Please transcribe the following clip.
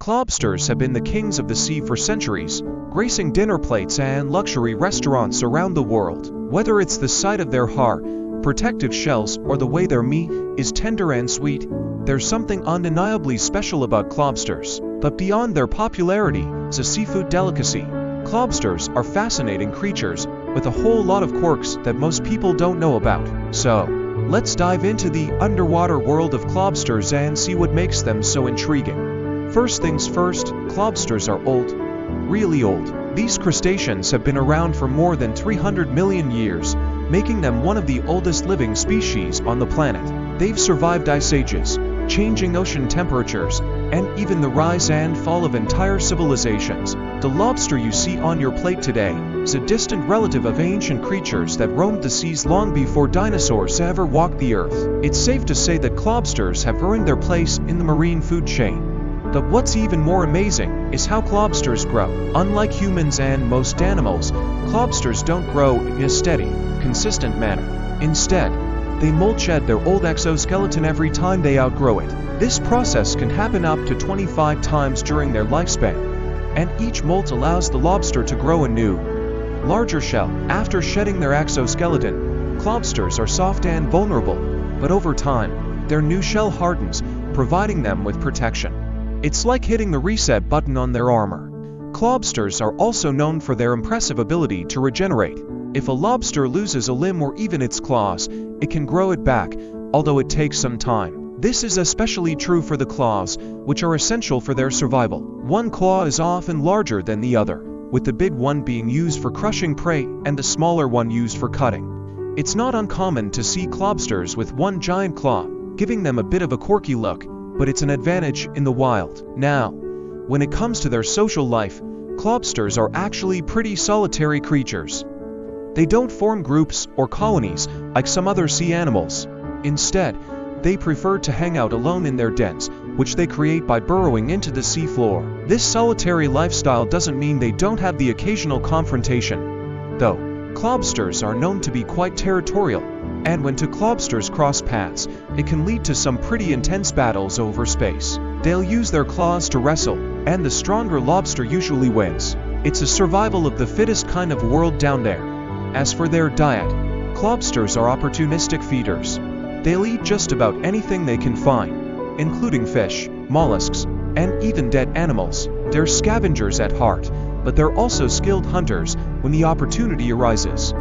Lobsters have been the kings of the sea for centuries, gracing dinner plates and luxury restaurants around the world. Whether it's the sight of their protective shells or the way their meat is tender and sweet, there's something undeniably special about lobsters. But beyond their popularity as a seafood delicacy, lobsters are fascinating creatures with a whole lot of quirks that most people don't know about. So, let's dive into the underwater world of lobsters and see what makes them so intriguing. First things first, lobsters are old. Really old. These crustaceans have been around for more than 300 million years, making them one of the oldest living species on the planet. They've survived ice ages, changing ocean temperatures, and even the rise and fall of entire civilizations. The lobster you see on your plate today is a distant relative of ancient creatures that roamed the seas long before dinosaurs ever walked the earth. It's safe to say that lobsters have earned their place in the marine food chain. But what's even more amazing is how lobsters grow. Unlike humans and most animals, lobsters don't grow in a steady, consistent manner. Instead, they molt-shed their old exoskeleton every time they outgrow it. This process can happen up to 25 times during their lifespan, and each molt allows the lobster to grow a new, larger shell. After shedding their exoskeleton, lobsters are soft and vulnerable, but over time, their new shell hardens, providing them with protection. It's like hitting the reset button on their armor. Lobsters are also known for their impressive ability to regenerate. If a lobster loses a limb or even its claws, it can grow it back, although it takes some time. This is especially true for the claws, which are essential for their survival. One claw is often larger than the other, with the big one being used for crushing prey and the smaller one used for cutting. It's not uncommon to see lobsters with one giant claw, giving them a bit of a quirky look, but it's an advantage in the wild. Now, when it comes to their social life, lobsters are actually pretty solitary creatures. They don't form groups or colonies like some other sea animals. Instead, they prefer to hang out alone in their dens, which they create by burrowing into the sea floor. This solitary lifestyle doesn't mean they don't have the occasional confrontation, though. Lobsters are known to be quite territorial, and when two lobsters cross paths, it can lead to some pretty intense battles over space. They'll use their claws to wrestle, and the stronger lobster usually wins. It's a survival of the fittest kind of world down there. As for their diet, lobsters are opportunistic feeders. They'll eat just about anything they can find, including fish, mollusks, and even dead animals. They're scavengers at heart, but they're also skilled hunters when the opportunity arises.